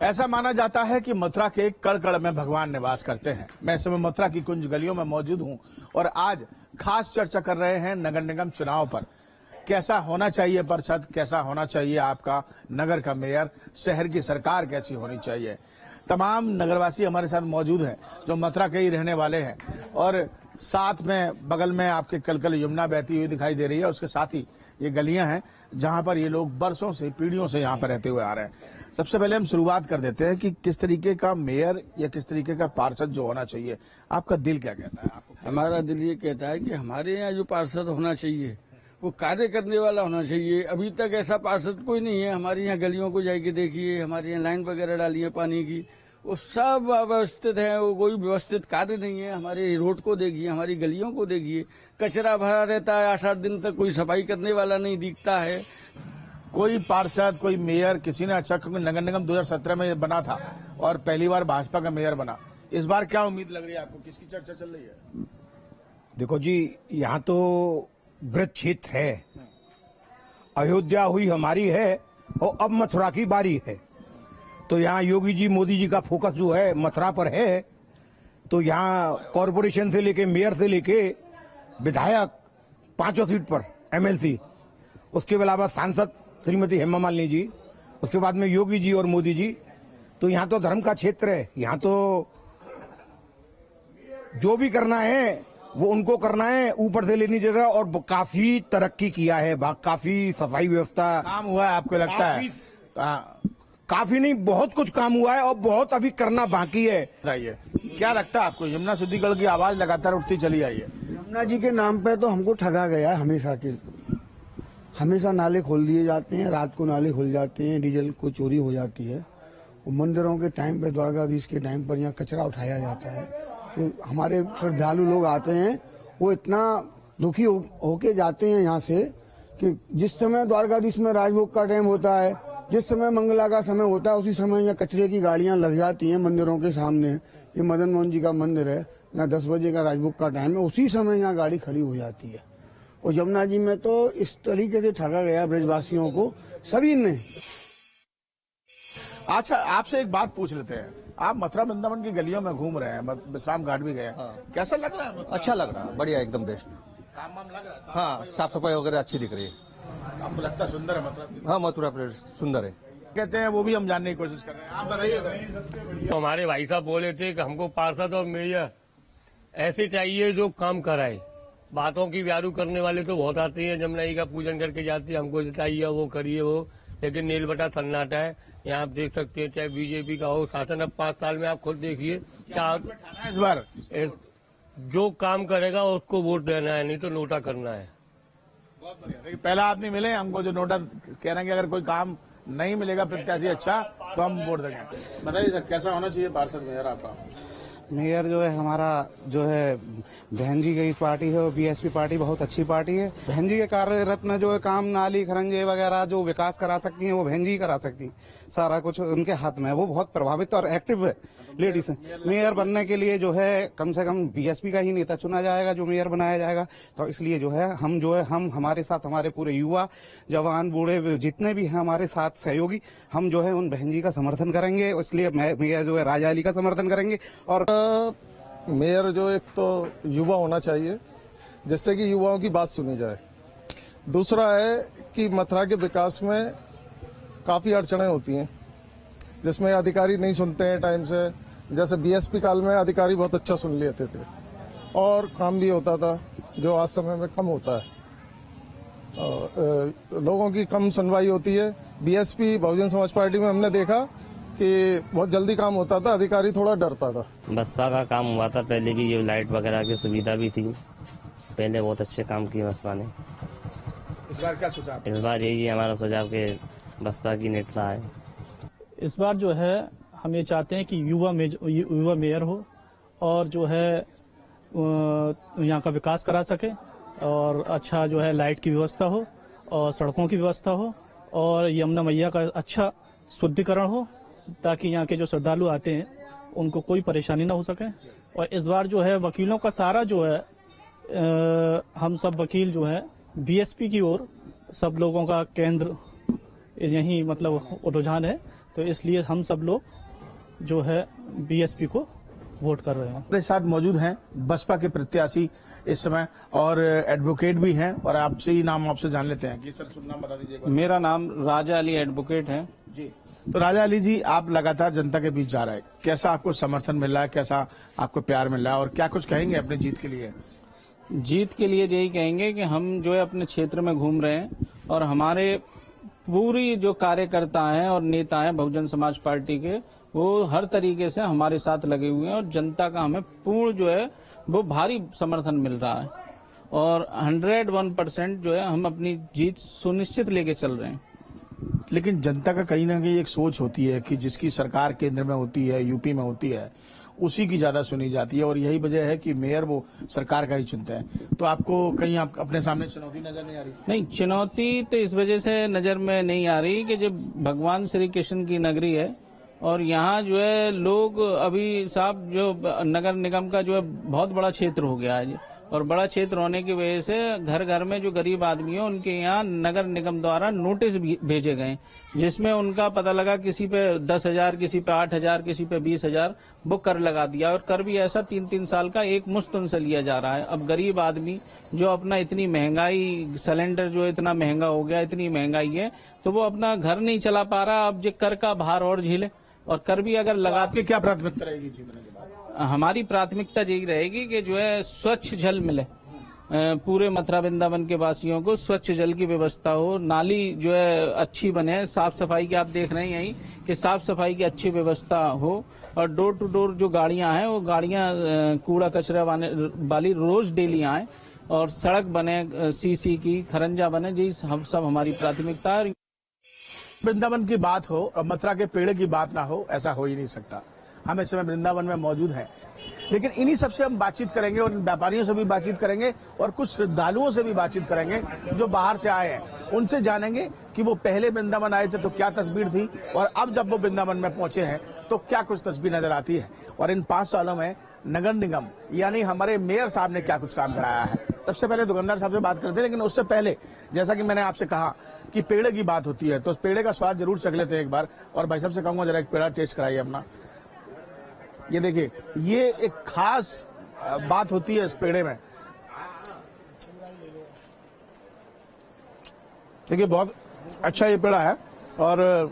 ऐसा माना जाता है कि मथुरा के कण कण में भगवान निवास करते हैं। मैं इस समय मथुरा की कुंज गलियों में मौजूद हूं और आज खास चर्चा कर रहे हैं नगर निगम चुनाव पर। कैसा होना चाहिए परिषद, कैसा होना चाहिए आपका नगर का मेयर, शहर की सरकार कैसी होनी चाहिए। तमाम नगरवासी हमारे साथ मौजूद हैं जो मथुरा के ही रहने वाले हैं और साथ में बगल में आपके कलकल यमुना बहती हुई दिखाई दे रही है। उसके साथ ही ये गलियां हैं जहां पर ये लोग बरसों से, पीढ़ियों से यहाँ पर रहते हुए आ रहे हैं। सबसे पहले हम शुरुआत कर देते हैं कि किस तरीके का मेयर या किस तरीके का पार्षद जो होना चाहिए, आपका दिल क्या कहता है? आपको हमारा दिल ये कहता है कि हमारे यहाँ जो पार्षद होना चाहिए वो कार्य करने वाला होना चाहिए। अभी तक ऐसा पार्षद कोई नहीं है। हमारे यहाँ गलियों को जाके देखिए, हमारे यहाँ लाइन वगैरह डाली है पानी की, वो सब अव्यवस्थित है, वो कोई व्यवस्थित कार्य नहीं है। हमारे रोड को देखिए, हमारी गलियों को देखिए, कचरा भरा रहता है, 8-8 दिन तक कोई सफाई करने वाला नहीं दिखता है। कोई पार्षद, कोई मेयर किसी ने अच्छा, क्योंकि नगर निगम 2017 में बना था और पहली बार भाजपा का मेयर बना। इस बार क्या उम्मीद लग रही है आपको, किसकी चर्चा चल रही है? देखो जी, यहाँ तो ब्रज क्षेत्र है, अयोध्या हुई हमारी है और अब मथुरा की बारी है। तो यहाँ योगी जी, मोदी जी का फोकस जो है मथुरा पर है। तो यहाँ कॉरपोरेशन से लेके, मेयर से लेके विधायक, 5 सीट पर एमएलसी, उसके अलावा सांसद श्रीमती हेमा मालिनी जी, उसके बाद में योगी जी और मोदी जी। तो यहाँ तो धर्म का क्षेत्र है। यहाँ तो जो भी करना है वो उनको करना है, ऊपर से लेनी जगह। और काफी तरक्की किया है, काफी सफाई व्यवस्था काम हुआ है आपको लगता है? काफी नहीं, बहुत कुछ काम हुआ है और बहुत अभी करना बाकी है। बताइए क्या लगता है आपको? यमुना शुद्धिकरण की आवाज लगातार उठती चली आई है। यमुना जी के नाम पे तो हमको ठगा गया हमेशा के। हमेशा नाले खोल दिए जाते हैं, रात को नाले खुल जाते हैं, डीजल को चोरी हो जाती है। मंदिरों के टाइम पे, द्वारकाधीश के टाइम पर यहाँ कचरा उठाया जाता है। तो हमारे श्रद्धालु लोग आते हैं, वो इतना दुखी होके जाते हैं यहाँ से कि जिस समय द्वारकाधीश में राजभोग का टाइम होता है, जिस समय मंगला का समय होता है, उसी समय यहाँ कचरे की गाड़ियां लग जाती हैं मंदिरों के सामने। ये मदन मोहन जी का मंदिर है, यहाँ 10 बजे का राजभोग का टाइम है, उसी समय यहाँ गाड़ी खड़ी हो जाती है। और यमुना जी में तो इस तरीके से ठगा गया ब्रजवासियों को सभी ने। अच्छा, आपसे एक बात पूछ लेते हैं। आप मथुरा वृंदावन की गलियों में घूम रहे हैं, विश्राम घाट भी गए। कैसा लग रहा है? अच्छा लग रहा है, बढ़िया, एकदम बेस्ट। काम वाम लग रहा है? हाँ, साफ सफाई वगैरह अच्छी दिख रही है। आपको लगता है सुंदर है मथुरा? हाँ, मथुरा सुंदर है कहते हैं, वो भी हम जानने की कोशिश कर रहे हैं। आप बताइए। तो हमारे भाई साहब बोले थे कि हमको पार्षद और मेयर ऐसे चाहिए जो काम कराए। बातों की व्यारू करने वाले तो बहुत आते हैं, जमुना जी का पूजन करके जाते हैं, हमको बताइए वो करिए वो, लेकिन नील बटा सन्नाटा है। यहाँ आप देख सकते हैं, चाहे बीजेपी का हो शासन, अब 5 साल में आप खुद देखिए क्या इस बार जो काम करेगा उसको वोट देना है, नहीं तो नोटा करना है। बहुत बढ़िया। देखिए, पहला आदमी मिले हमको जो नोटा कह रहे हैं कि अगर कोई काम नहीं मिलेगा प्रत्याशी अच्छा तो हम वोट देंगे। बताइए सर, कैसा होना चाहिए पार्षद मेयर आपका? मेयर जो है हमारा, जो है बहन जी की पार्टी है, वो बीएसपी पार्टी बहुत अच्छी पार्टी है। बहन जी के कार्यरत में जो है काम, नाली खरंजे वगैरह जो विकास करा सकती हैं वो बहन जी करा सकती हैं। सारा कुछ उनके हाथ में है, वो बहुत प्रभावित और एक्टिव है लेडीज है। मेयर बनने के लिए जो है कम से कम बीएसपी का ही नेता चुना जाएगा जो मेयर बनाया जाएगा। तो इसलिए जो है हम हमारे साथ हमारे पूरे युवा, जवान, बूढ़े जितने भी हैं हमारे साथ सहयोगी, हम जो है उन बहन जी का समर्थन करेंगे। इसलिए मेयर जो है राजा अली का समर्थन करेंगे। और मेयर जो एक तो युवा होना चाहिए, जिससे कि युवाओं की बात सुनी जाए। दूसरा है कि मथुरा के विकास में काफी अड़चनें होती हैं, जिसमें अधिकारी नहीं सुनते हैं टाइम से। जैसे बीएसपी काल में अधिकारी बहुत अच्छा सुन लेते थे और काम भी होता था, जो आज समय में कम होता है। लोगों की कम सुनवाई होती है। बीएसपी बहुजन समाज पार्टी में हमने देखा कि बहुत जल्दी काम होता था, अधिकारी थोड़ा डरता था। बसपा का काम हुआ था पहले की, ये लाइट वगैरह की सुविधा भी थी पहले, बहुत अच्छे काम किए बसपा ने। इस बार क्या सुझाव? इस बार यही हमारा सुझाव के बसपा की नेता है। इस बार जो है हम ये चाहते हैं कि युवा मेयर हो और जो है यहाँ का विकास करा सके और अच्छा जो है लाइट की व्यवस्था हो और सड़कों की व्यवस्था हो और यमुना मैया का अच्छा शुद्धिकरण हो, ताकि यहाँ के जो श्रद्धालु आते हैं उनको कोई परेशानी ना हो सके। और इस बार जो है वकीलों का सारा जो है हम सब वकील जो है बीएसपी की ओर सब लोगों का केंद्र यही मतलब रुझान है। तो इसलिए हम सब लोग जो है बीएसपी को वोट कर रहे हैं। हमारे साथ मौजूद हैं बसपा के प्रत्याशी इस समय और एडवोकेट भी हैं, और आपसे ही नाम आपसे जान लेते हैं कि सर शुभ नाम बता दीजिए। मेरा नाम राजा अली एडवोकेट है जी। तो राजा अली जी, आप लगातार जनता के बीच जा रहे हैं, कैसा आपको समर्थन मिल रहा है, कैसा आपको प्यार मिल रहा है, और क्या कुछ कहेंगे अपनी जीत के लिए? जीत के लिए यही कहेंगे कि हम जो है अपने क्षेत्र में घूम रहे हैं और हमारे पूरी जो कार्यकर्ता हैं और नेता हैं बहुजन समाज पार्टी के, वो हर तरीके से हमारे साथ लगे हुए हैं और जनता का हमें पूर्ण जो है वो भारी समर्थन मिल रहा है और 101% जो है हम अपनी जीत सुनिश्चित लेके चल रहे हैं। लेकिन जनता का कहीं ना कहीं एक सोच होती है कि जिसकी सरकार केंद्र में होती है, यूपी में होती है, उसी की ज्यादा सुनी जाती है, और यही वजह है कि मेयर वो सरकार का ही चुनते हैं। तो आपको कहीं आप अपने सामने चुनौती नजर नहीं आ रही? नहीं, चुनौती तो इस वजह से नजर में नहीं आ रही कि जब भगवान श्री कृष्ण की नगरी है और यहाँ जो है लोग अभी साहब जो नगर निगम का जो है बहुत बड़ा क्षेत्र हो गया है, और बड़ा क्षेत्र होने की वजह से घर घर में जो गरीब आदमी है उनके यहाँ नगर निगम द्वारा नोटिस भेजे गए, जिसमें उनका पता लगा किसी पे 10,000, किसी पे 8,000, किसी पे 20,000 वो कर लगा दिया, और कर भी ऐसा 3-3 साल का एक मुश्त उनसे लिया जा रहा है। अब गरीब आदमी जो अपना इतनी महंगाई, सिलेंडर जो इतना महंगा हो गया, इतनी महंगाई है, तो वो अपना घर नहीं चला पा रहा, अब जो कर का भार और झेले, और कर भी अगर लगा। आपकी क्या प्राथमिकता रहेगी जीतने के बाद? हमारी प्राथमिकता यही रहेगी कि जो है स्वच्छ जल मिले, पूरे मथुरा वृंदावन के वासियों को स्वच्छ जल की व्यवस्था हो, नाली जो है अच्छी बने, साफ सफाई की आप देख रहे हैं यही कि साफ सफाई की अच्छी व्यवस्था हो, और डोर टू डोर जो गाड़ियां हैं वो गाड़ियां कूड़ा कचरा वाली रोज डेली आए, और सड़क बने सीसी की, खरंजा बने, जी हम सब हमारी प्राथमिकता है। वृंदावन की बात हो और मथुरा के पेड़ की बात ना हो, ऐसा हो ही नहीं सकता। हम इस समय वृंदावन में मौजूद हैं, लेकिन इन्हीं सबसे हम बातचीत करेंगे और व्यापारियों से भी बातचीत करेंगे और कुछ श्रद्धालुओं से भी बातचीत करेंगे जो बाहर से आए हैं। उनसे जानेंगे कि वो पहले वृंदावन आए थे तो क्या तस्वीर थी, और अब जब वो वृंदावन में पहुंचे हैं तो क्या कुछ तस्वीर नजर आती है, और इन 5 सालों में नगर निगम यानी हमारे मेयर साहब ने क्या कुछ काम कराया है। सबसे पहले दुकानदार साहब से बात करते हैं, लेकिन उससे पहले जैसा कि मैंने आपसे कहा कि पेड़े की बात होती है, तो पेड़े का स्वाद जरूर चख लेते हैं एक बार। और भाई साहब से कहूंगा जरा एक पेड़ा टेस्ट कराइए अपना। ये देखिए, ये एक खास बात होती है इस पेड़े में। देखिए बहुत अच्छा ये पेड़ा है, और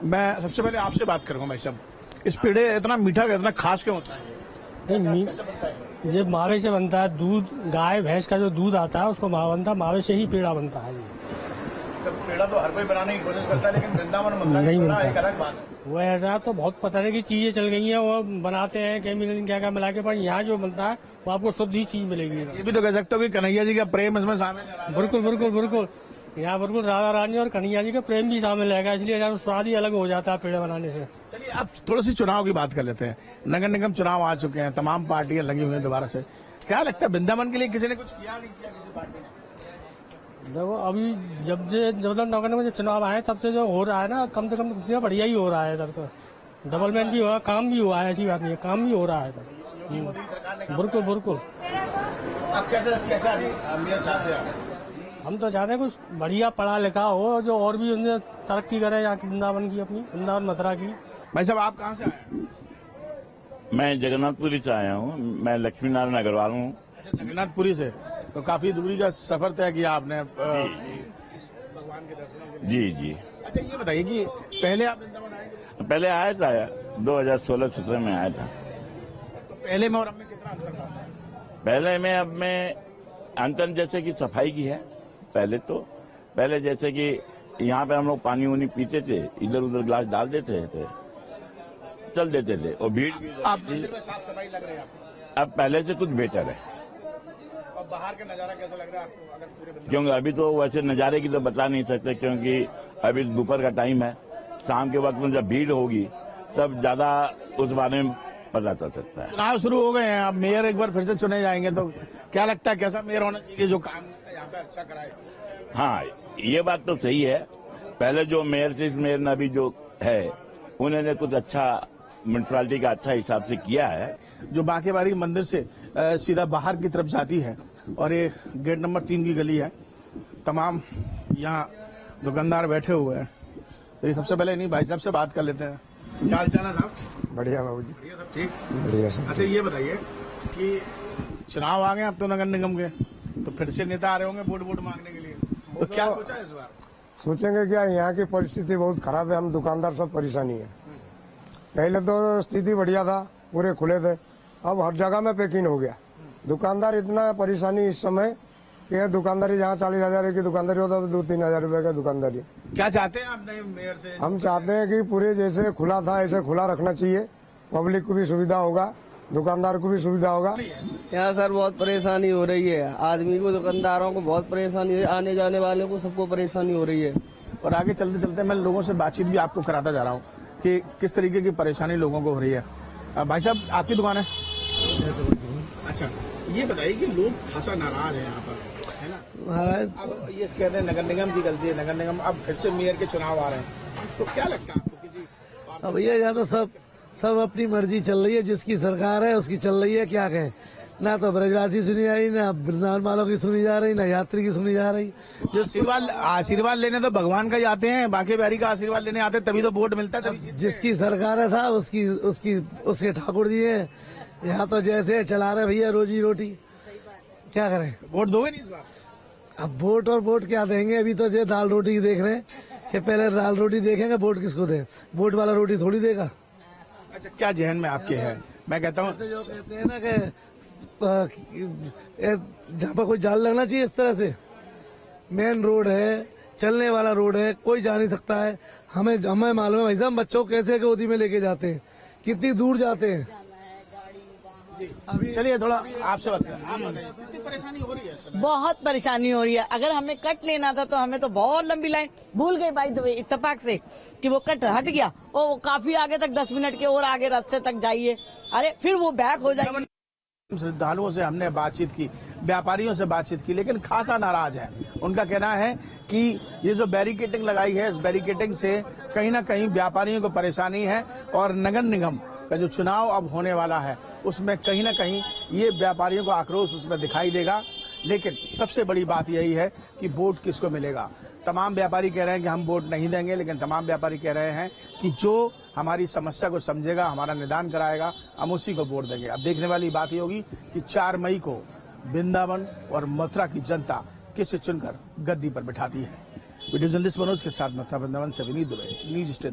मैं सबसे पहले आपसे बात करूंगा भाई साहब, इस पेड़े इतना मीठा इतना खास क्यों होता है? जब मावे से बनता है, दूध गाय भैंस का जो दूध आता है उसको मावा बनता है, मावे से ही पेड़ा बनता है। पेड़ा तो हर कोई बनाने की कोशिश करता है, लेकिन वृंदावन नहीं बनता, एक अलग बात है। वो ऐसा तो बहुत पता नहीं की चीजें चल गई हैं, वो बनाते हैं केमिकल क्या क्या मिला के, पर यहाँ जो बनता है वो आपको शुद्ध ही चीज मिलेगी। ये भी तो कह सकते हो कि कन्हैया जी का प्रेम इसमें शामिल है। बिल्कुल बिल्कुल बिल्कुल, यहाँ बिल्कुल राधा रानी और कन्हैया जी का प्रेम भी शामिल रहेगा, इसलिए स्वाद ही अलग हो जाता है पेड़े बनाने से। चलिए अब थोड़ी सी चुनाव की बात कर लेते हैं। नगर निगम चुनाव आ चुके हैं, तमाम पार्टियां लगी हुई हैं दोबारा से। क्या लगता है वृंदावन के लिए किसी ने कुछ किया नहीं किया किसी पार्टी ने? देखो अभी जब से नगर निगम जो चुनाव आए तब से जो हो रहा है ना, कम से कम बढ़िया ही हो रहा है। इधर तो डेवलपमेंट भी हुआ, काम भी हुआ है, ऐसी बात नहीं है, काम भी हो रहा है इधर। बिल्कुल बिल्कुल। अब कैसा मेयर साहब से हम तो चाहते हैं कुछ बढ़िया पढ़ा लिखा हो, जो और भी उन्हें तरक्की करे यहाँ की, वृंदावन की, अपनी वृंदावन मथुरा की। भाई साहब आप कहाँ से आए? मैं जगन्नाथपुरी से आया हूँ, मैं लक्ष्मी नारायण अग्रवाल हूँ। अच्छा, जगन्नाथपुरी से, तो काफी दूरी का सफर तय किया आपने भगवान के दर्शन। जी जी। अच्छा ये बताइए कि पहले आप वृंदावन आए? पहले आया था 2016-17 में आया था। तो पहले में और अब में कितना अंतर था? पहले में अब में अंतर जैसे कि सफाई की है। पहले जैसे कि यहाँ पे हम लोग पानी वानी पीते थे, इधर उधर गिलास डाल देते थे, चल देते थे, और भीड़ भी साफ सफाई लग रही है आपको? अब पहले से कुछ बेटर है। और बाहर का नजारा कैसा लग रहा है आपको? अगर पूरे क्योंकि अभी तो वैसे नजारे की तो बता नहीं सकते, क्योंकि अभी दोपहर का टाइम है, शाम के वक्त में जब भीड़ होगी तब ज्यादा उस बारे में पता चल सकता है। चुनाव शुरू हो गए हैं, अब मेयर एक बार फिर से चुने जाएंगे, तो क्या लगता है कैसा मेयर होना चाहिए जो काम यहाँ पे अच्छा कराए? हाँ, ये बात तो सही है। पहले जो मेयर से इस मेयर ने अभी जो है, उन्होंने कुछ अच्छा म्युनिसिपैलिटी का अच्छा हिसाब से किया है। जो बांकेबारी मंदिर से सीधा बाहर की तरफ जाती है, और ये गेट नंबर 3 की गली है। तमाम यहाँ दुकानदार बैठे हुए हैं, तो सबसे पहले इन्हीं भाई साहब से बात कर लेते हैं। क्या हाल चाल है साहब? बढ़िया बाबू जी। बढ़िया, सब ठीक? बढ़िया। अच्छा ये बताइए कि चुनाव आ गए अब तो नगर निगम के, तो फिर से नेता आ रहे होंगे वोट मांगने के लिए, तो क्या सोचा है इस बार? सोचेंगे क्या, यहाँ की परिस्थिति बहुत खराब है, हम दुकानदार सब परेशानी है। पहले तो स्थिति बढ़िया था, पूरे खुले थे, अब हर जगह में पैकिंग हो गया। दुकानदार इतना परेशानी इस समय कि दुकानदारी जहाँ 40,000 की दुकानदारी होता है 2-3 हजार रुपए का दुकानदारी। क्या चाहते हैं आप नए मेयर से? हम चाहते हैं कि पूरे जैसे खुला था ऐसे खुला रखना चाहिए, पब्लिक को भी सुविधा होगा, दुकानदार को भी सुविधा होगा। यहाँ सर बहुत परेशानी हो रही है, आदमी को, दुकानदारों को बहुत परेशानी है, आने जाने वाले को सबको परेशानी हो रही है। और आगे चलते चलते मैं लोगों से बातचीत भी आपको कराता जा रहा हूँ कि किस तरीके की परेशानी लोगों को हो रही है। भाई साहब आपकी दुकान है? अच्छा ये बताइए कि लोग खासा नाराज है यहाँ पर, है ना? महाराज अब ये कहते हैं नगर निगम की गलती है, नगर निगम अब फिर से मेयर के चुनाव आ रहे हैं, तो क्या लगता है आपको? किसी अब भैया यहाँ तो सब अपनी मर्जी चल रही है, जिसकी सरकार है उसकी चल रही है, क्या कहें। ना तो ब्रजवासी सुनी जा रही, ना वृंदावन वालों की सुनी जा रही, ना यात्री की सुनी जा रही। आशीर्वाद लेने तो भगवान का ही आते हैं, बांके बिहारी का आशीर्वाद लेने आते हैं, तभी तो वोट मिलता है, तभी जिसकी सरकार है था उसके ठाकुर जी है। यहाँ तो जैसे चला रहे भैया रोजी रोटी, क्या करें। वोट दोगे नहीं इस बार? अब वोट क्या देंगे, अभी तो जो दाल रोटी देख रहे हैं कि पहले दाल रोटी देखेंगे, वोट किसको दे, वोट वाला रोटी थोड़ी देगा। अच्छा क्या जहन में आपके है? मैं कहता हूँ जो कहते हैं ना कि जहाँ पर कोई जाल लगना चाहिए, इस तरह से मेन रोड है, चलने वाला रोड है, कोई जा नहीं सकता है। हमें मालूम है भाई साहब, बच्चों को कैसे गोदी में लेके जाते हैं, कितनी दूर जाते हैं। अभी चलिए थोड़ा आपसे बात करें, आप बताइए कितनी परेशानी हो रही है? बहुत परेशानी हो रही है। अगर हमें कट लेना था तो हमें तो बहुत लंबी लाइन, भूल गई भाई इत्तेफाक से कि वो कट हट गया, वो काफी आगे तक 10 मिनट के और आगे रास्ते तक जाइए, अरे फिर वो बैक हो जाएगी। श्रद्धालुओं से हमने बातचीत की, व्यापारियों से बातचीत की, लेकिन खासा नाराज है। उनका कहना है कि ये जो बैरिकेडिंग लगाई है, इस बैरिकेडिंग से कहीं ना कहीं व्यापारियों को परेशानी है, और नगर निगम का जो चुनाव अब होने वाला है उसमें कहीं ना कहीं ये व्यापारियों को आक्रोश उसमें दिखाई देगा। लेकिन सबसे बड़ी बात यही है कि वोट किसको मिलेगा। तमाम व्यापारी कह रहे हैं कि हम वोट नहीं देंगे, लेकिन तमाम व्यापारी कह रहे हैं कि जो हमारी समस्या को समझेगा, हमारा निदान कराएगा, हम उसी को वोट देंगे। अब देखने वाली बात ये होगी कि 4 मई को वृंदावन और मथुरा की जनता किसे चुनकर गद्दी पर बिठाती है। वीडियो जर्नलिस्ट मनोज के साथ मथुरा वृंदावन से विनीत दुबे, न्यूज स्टेशन।